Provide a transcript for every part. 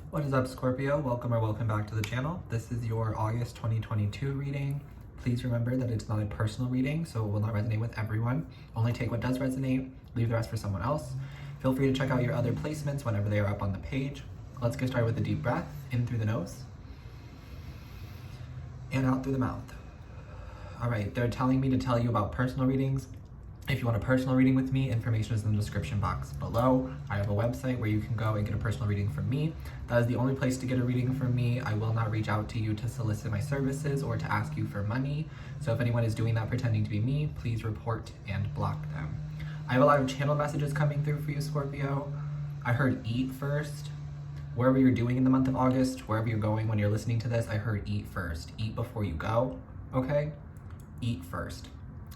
What is up, Scorpio? Welcome back to the channel. This is your August 2022 reading. Please remember that it's not a personal reading, so it will not resonate with everyone. Only take what does resonate, leave the rest for someone else. Feel free to check out your other placements whenever they are up on the page. Let's get started with a deep breath, in through the nose and out through the mouth. All right, they're telling me to tell you about personal readings. If you want a personal reading with me, information is in the description box below. I have a website where you can go and get a personal reading from me. That is the only place to get a reading from me. I will not reach out to you to solicit my services or to ask you for money. So if anyone is doing that pretending to be me, please report and block them. I have a lot of channel messages coming through for you, Scorpio. I heard eat first. Wherever you're doing in the month of August, wherever you're going when you're listening to this, I heard eat first. Eat before you go, okay? Eat first.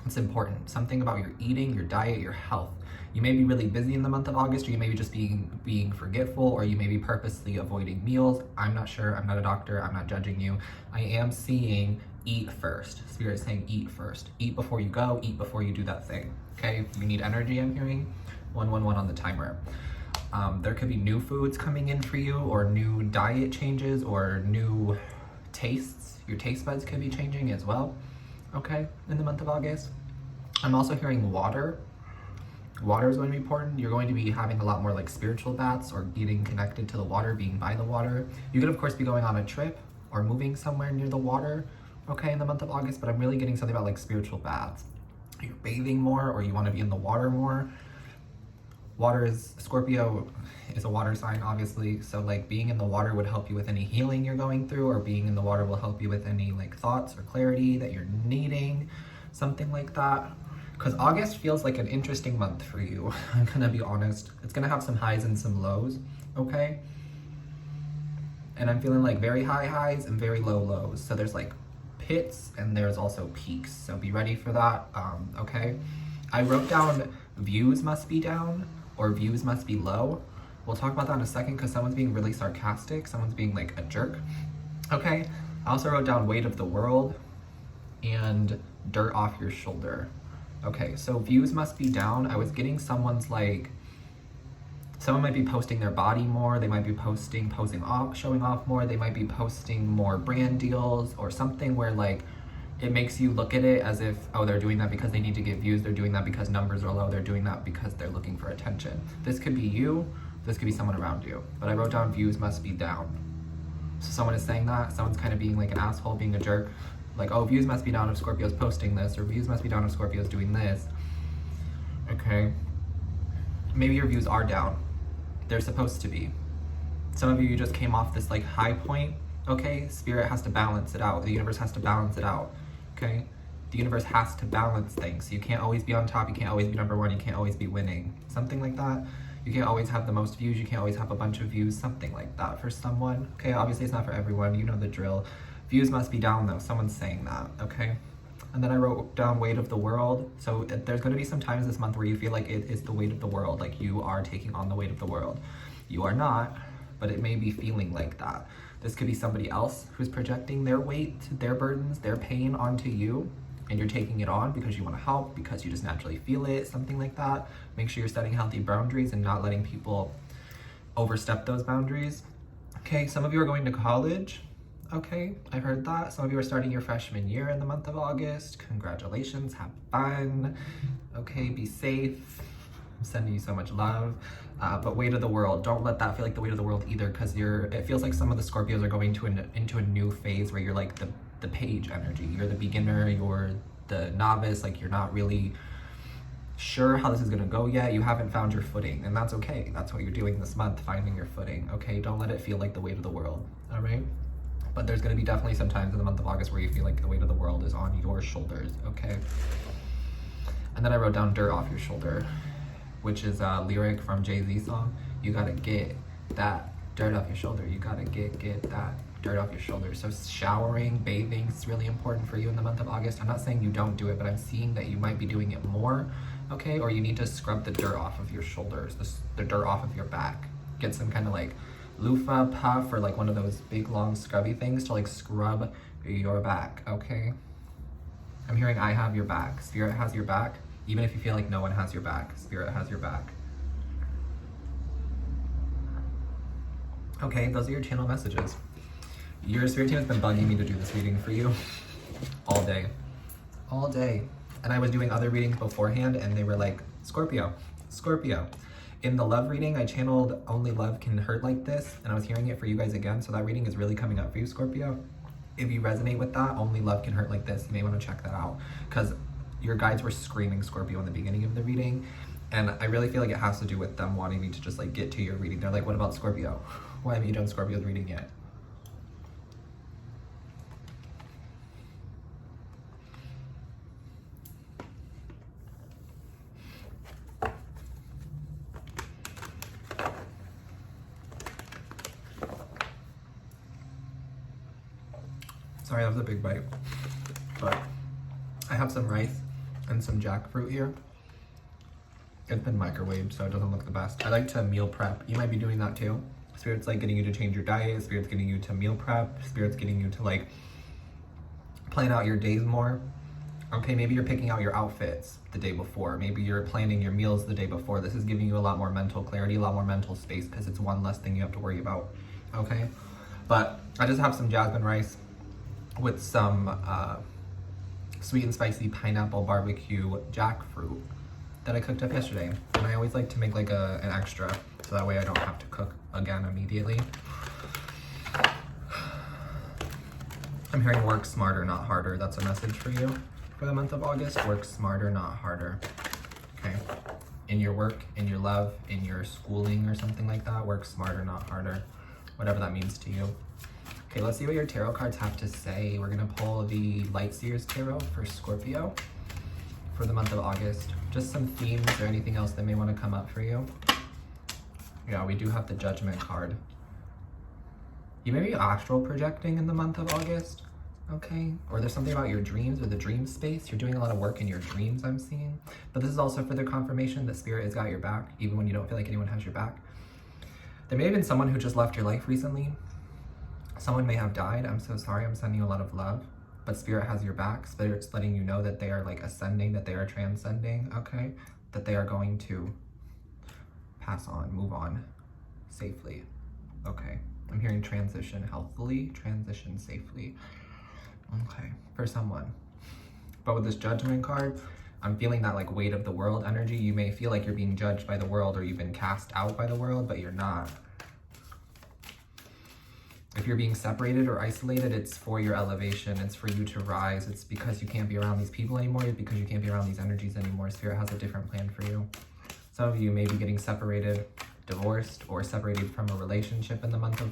It's important. Something about your eating, your diet, your health. You may be really busy in the month of August, or you may be just being forgetful, or you may be purposely avoiding meals. I'm not sure. I'm not a doctor. I'm not judging you. I am seeing eat first. Spirit is saying eat first. Eat before you go. Eat before you do that thing. Okay? You need energy, I'm hearing. 111 on the timer. There could be new foods coming in for you, or new diet changes, or new tastes. Your taste buds could be changing as well. Okay, in the month of August. I'm also hearing water. Water is going to be important. You're going to be having a lot more like spiritual baths or getting connected to the water, being by the water. You could of course be going on a trip or moving somewhere near the water, okay, in the month of August, but I'm really getting something about like spiritual baths. You're bathing more, or you want to be in the water more. Water is, Scorpio is a water sign, obviously, so like being in the water would help you with any healing you're going through, or being in the water will help you with any like thoughts or clarity that you're needing, something like that. Because August feels like an interesting month for you. I'm gonna be honest. It's gonna have some highs and some lows, okay? And I'm feeling like very high highs and very low lows. So there's like pits and there's also peaks. So be ready for that, okay? I wrote down views must be down or views must be low. We'll talk about that in a second because someone's being really sarcastic. Someone's being like a jerk, okay? I also wrote down weight of the world and dirt off your shoulder. Okay, so views must be down. I was getting someone's like, someone might be posting their body more. They might be posing off, showing off more. They might be posting more brand deals or something where like, it makes you look at it as if, oh, they're doing that because they need to get views. They're doing that because numbers are low. They're doing that because they're looking for attention. This could be you. This could be someone around you. But I wrote down views must be down. So someone is saying that. Someone's kind of being like an asshole, being a jerk. Like, oh, views must be down if Scorpio's posting this, or views must be down if Scorpio's doing this. Okay. Maybe your views are down. They're supposed to be. Some of you just came off this like high point. Okay, Spirit has to balance it out. The universe has to balance it out. Okay? The universe has to balance things. You can't always be on top. You can't always be number one. You can't always be winning. Something like that. You can't always have the most views. You can't always have a bunch of views. Something like that for someone. Okay, obviously it's not for everyone. You know the drill. Views must be down though. Someone's saying that. Okay? And then I wrote down weight of the world. So there's going to be some times this month where you feel like it is the weight of the world. Like you are taking on the weight of the world. You are not, but it may be feeling like that. This could be somebody else who's projecting their weight, their burdens, their pain onto you, and you're taking it on because you want to help, because you just naturally feel it, something like that. Make sure you're setting healthy boundaries and not letting people overstep those boundaries. Okay, some of you are going to college. Okay, I heard that. Some of you are starting your freshman year in the month of August. Congratulations, have fun. Okay, be safe. I'm sending you so much love. But weight of the world, don't let that feel like the weight of the world either, because it feels like some of the Scorpios are going into a new phase where you're like the page energy. You're the beginner, you're the novice, like you're not really sure how this is gonna go yet. You haven't found your footing, and that's okay. That's what you're doing this month, finding your footing, okay? Don't let it feel like the weight of the world, all right? But there's gonna be definitely some times in the month of August where you feel like the weight of the world is on your shoulders, okay? And then I wrote down dirt off your shoulder, which is a lyric from Jay-Z song. You gotta get that dirt off your shoulder. You gotta get that dirt off your shoulder. So showering, bathing is really important for you in the month of August. I'm not saying you don't do it, but I'm seeing that you might be doing it more, okay? Or you need to scrub the dirt off of your shoulders, the dirt off of your back. Get some kind of like loofah puff or like one of those big long scrubby things to like scrub your back, okay? I'm hearing I have your back. Spirit has your back. Even if you feel like no one has your back, Spirit has your back. Okay, those are your channel messages. Your spirit team has been bugging me to do this reading for you all day. All day. And I was doing other readings beforehand and they were like, Scorpio, Scorpio. In the love reading, I channeled Only Love Can Hurt Like This, and I was hearing it for you guys again, so that reading is really coming up for you, Scorpio. If you resonate with that, Only Love Can Hurt Like This, you may want to check that out, because your guides were screaming Scorpio in the beginning of the reading, and I really feel like it has to do with them wanting me to just like get to your reading. They're like, what about Scorpio? Why haven't you done Scorpio's reading yet? Sorry, that was a big bite, but I have some rice and some jackfruit here. It's been microwaved, so it doesn't look the best. I like to meal prep. You might be doing that too. Spirit's like getting you to change your diet. Spirit's getting you to meal prep. Spirit's getting you to like plan out your days more. Okay, maybe you're picking out your outfits the day before. Maybe you're planning your meals the day before. This is giving you a lot more mental clarity, a lot more mental space, because it's one less thing you have to worry about. Okay, but I just have some jasmine rice with some sweet and spicy pineapple barbecue jackfruit that I cooked up yesterday. And I always like to make like an extra, so that way I don't have to cook again immediately. I'm hearing work smarter, not harder. That's a message for you for the month of August. Work smarter, not harder. Okay. In your work, in your love, in your schooling or something like that, work smarter, not harder. Whatever that means to you. Okay, let's see what your tarot cards have to say. We're gonna pull the Light Seers Tarot for Scorpio for the month of August. Just some themes or anything else that may want to come up for you. Yeah, we do have the Judgment card. You may be astral projecting in the month of August, okay? Or there's something about your dreams or the dream space. You're doing a lot of work in your dreams, I'm seeing. But this is also further confirmation that Spirit has got your back, even when you don't feel like anyone has your back. There may have been someone who just left your life recently. Someone may have died. I'm so sorry. I'm sending you a lot of love. But Spirit has your back. Spirit's letting you know that they are like ascending, that they are transcending, okay? That they are going to pass on, move on safely, okay? I'm hearing transition healthily, transition safely, okay, for someone. But with this Judgment card, I'm feeling that like weight of the world energy. You may feel like you're being judged by the world or you've been cast out by the world, but you're not. If you're being separated or isolated, it's for your elevation. It's for you to rise. It's because you can't be around these people anymore. It's because you can't be around these energies anymore. Spirit has a different plan for you. Some of you may be getting separated, divorced, or separated from a relationship in the month of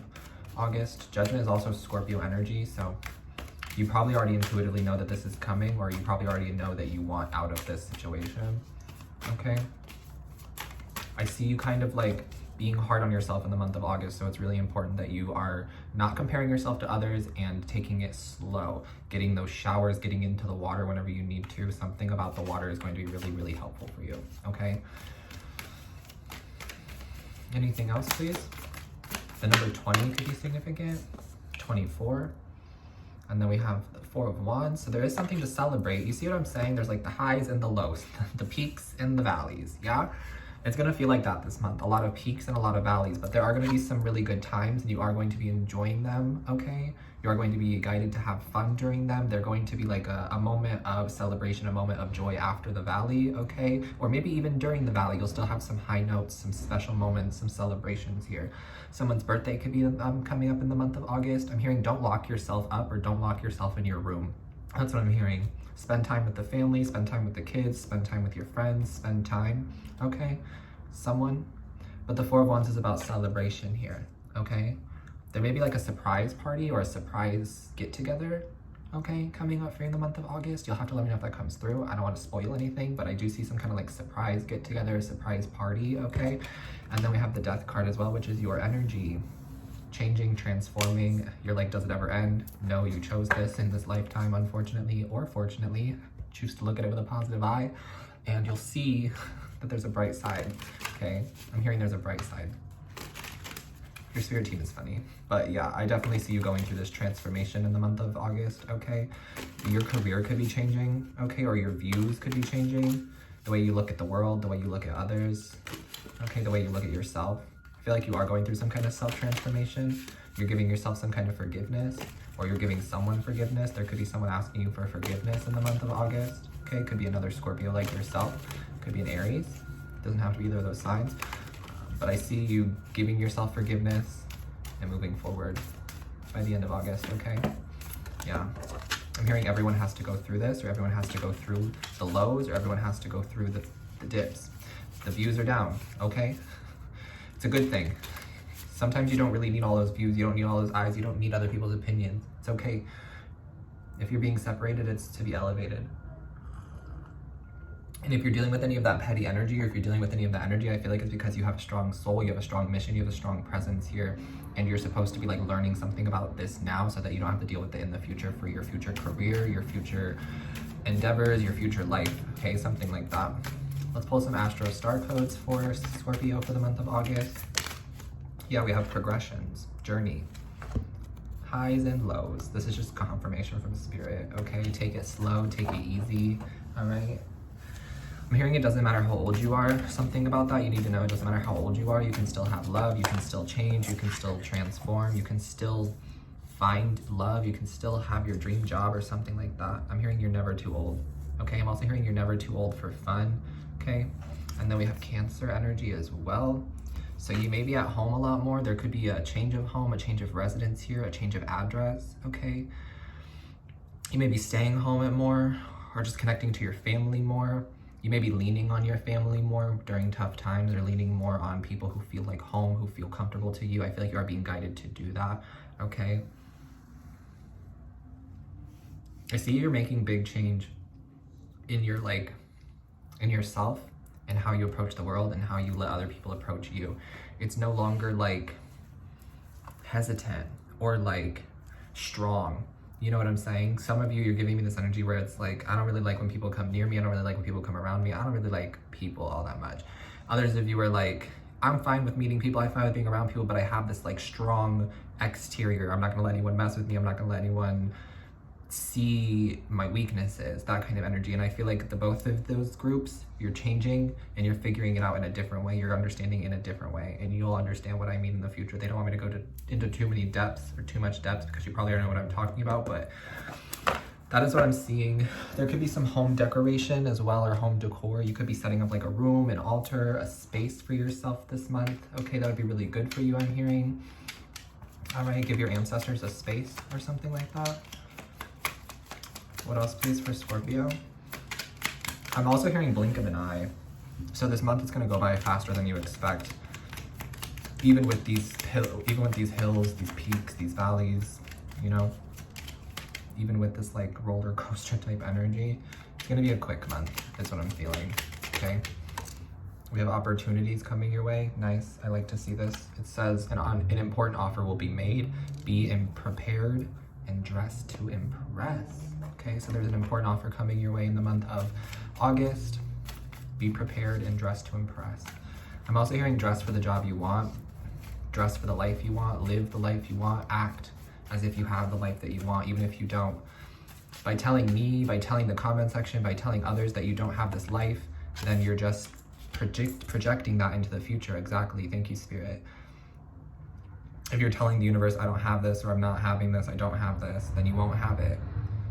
August. Judgment is also Scorpio energy, so you probably already intuitively know that this is coming, or you probably already know that you want out of this situation, okay? I see you kind of like being hard on yourself in the month of August, so it's really important that you are not comparing yourself to others and taking it slow. Getting those showers, getting into the water whenever you need to. Something about the water is going to be really, really helpful for you, okay? Anything else, please? The number 20 could be significant. 24. And then we have the 4 of Wands. So there is something to celebrate. You see what I'm saying? There's like the highs and the lows, the peaks and the valleys, yeah? It's gonna feel like that this month. A lot of peaks and a lot of valleys, but there are gonna be some really good times and you are going to be enjoying them, okay? You are going to be guided to have fun during them. They're going to be like a moment of celebration, a moment of joy after the valley, okay? Or maybe even during the valley, you'll still have some high notes, some special moments, some celebrations here. Someone's birthday could be coming up in the month of August. I'm hearing don't lock yourself up or don't lock yourself in your room. That's what I'm hearing. Spend time with the family, spend time with the kids, spend time with your friends, spend time, okay? Someone. But the 4 of Wands is about celebration here, okay? There may be like a surprise party or a surprise get-together, okay, coming up for you in the month of August. You'll have to let me know if that comes through. I don't want to spoil anything, but I do see some kind of like surprise get-together, surprise party, okay? And then we have the Death card as well, which is your energy. Changing, transforming. You're like, does it ever end? No, you chose this in this lifetime, unfortunately or fortunately. Choose to look at it with a positive eye, and you'll see that there's a bright side, okay? I'm hearing there's a bright side. Your spirit team is funny, but yeah, I definitely see you going through this transformation in the month of August, okay? Your career could be changing, okay? Or your views could be changing. The way you look at the world, the way you look at others, okay? The way you look at yourself. I feel like you are going through some kind of self-transformation. You're giving yourself some kind of forgiveness, or you're giving someone forgiveness. There could be someone asking you for forgiveness in the month of August. Okay, it could be another Scorpio like yourself. It could be an Aries. It doesn't have to be either of those signs. But I see you giving yourself forgiveness and moving forward by the end of August, okay? Yeah. I'm hearing everyone has to go through this, or everyone has to go through the lows, or everyone has to go through the dips. The views are down, okay? It's a good thing. Sometimes you don't really need all those views, you don't need all those eyes, you don't need other people's opinions. It's okay. If you're being separated, it's to be elevated. And if you're dealing with any of that petty energy, or if you're dealing with any of that energy, I feel like it's because you have a strong soul, you have a strong mission, you have a strong presence here, and you're supposed to be like learning something about this now so that you don't have to deal with it in the future for your future career, your future endeavors, your future life, okay? Something like that. Let's pull some Astro Star codes for Scorpio for the month of August. Yeah, we have progressions, journey, highs and lows. This is just confirmation from Spirit, okay? Take it slow, take it easy, all right? I'm hearing it doesn't matter how old you are. Something about that you need to know. It doesn't matter how old you are. You can still have love. You can still change. You can still transform. You can still find love. You can still have your dream job or something like that. I'm hearing you're never too old, okay? I'm also hearing you're never too old for fun, okay? And then we have Cancer energy as well. So you may be at home a lot more. There could be a change of home, a change of residence here, a change of address, okay? You may be staying home at more, or just connecting to your family more. You may be leaning on your family more during tough times, or leaning more on people who feel like home, who feel comfortable to you. I feel like you are being guided to do that, okay? I see you're making big change in your in yourself, and how you approach the world, and how you let other people approach you. It's no longer like hesitant or like strong. You know what I'm saying? Some of you, you're giving me this energy where it's like, I don't really like when people come near me. I don't really like when people come around me. I don't really like people all that much. Others of you are like, I'm fine with meeting people. I'm fine with being around people, but I have this like strong exterior. I'm not gonna let anyone mess with me. I'm not gonna let anyone see my weaknesses, that kind of energy. And I feel like the both of those groups, you're changing and you're figuring it out in a different way. You're understanding in a different way, and you'll understand what I mean in the future. They don't want me to go into too many depths or too much depth, because you probably already know what I'm talking about, but that is what I'm seeing. There could be some home decoration as well, or home decor. You could be setting up like a room, an altar, a space for yourself this month. Okay, that would be really good for you, I'm hearing. All right, give your ancestors a space or something like that. What else, please, for Scorpio? I'm also hearing blink of an eye. So this month is going to go by faster than you expect. Even with these hills, these peaks, these valleys, you know, even with this like roller coaster type energy, it's going to be a quick month, is what I'm feeling, okay? We have opportunities coming your way. Nice, I like to see this. It says an important offer will be made. Be prepared and dress to impress. Okay, so there's an important offer coming your way in the month of August. Be prepared and dress to impress. I'm also hearing dress for the job you want, dress for the life you want, live the life you want, act as if you have the life that you want, even if you don't. By telling me, by telling the comment section, by telling others that you don't have this life, then you're just projecting that into the future. Exactly, thank you, Spirit. If you're telling the universe, I don't have this, or I'm not having this, I don't have this, then you won't have it.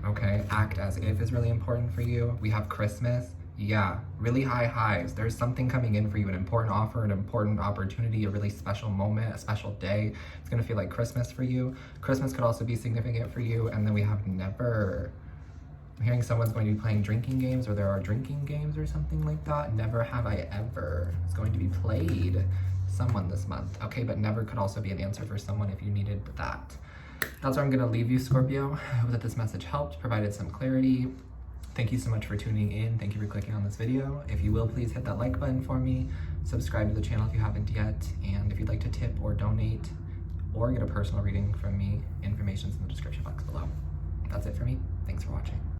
Okay, act as if is really important for you. We have Christmas. Yeah, really high highs. There's something coming in for you, an important offer, an important opportunity, a really special moment, a special day. It's gonna feel like Christmas for you. Christmas could also be significant for you. And then we have never. I'm hearing someone's going to be playing drinking games, or there are drinking games or something like that. Never have I ever is going to be played. Someone this month. Okay, but never could also be an answer for someone if you needed that. That's where I'm going to leave you, Scorpio. I hope that this message helped, provided some clarity. Thank you so much for tuning in. Thank you for clicking on this video. If you will, please hit that like button for me. Subscribe to the channel if you haven't yet. And if you'd like to tip or donate or get a personal reading from me, information's in the description box below. That's it for me. Thanks for watching.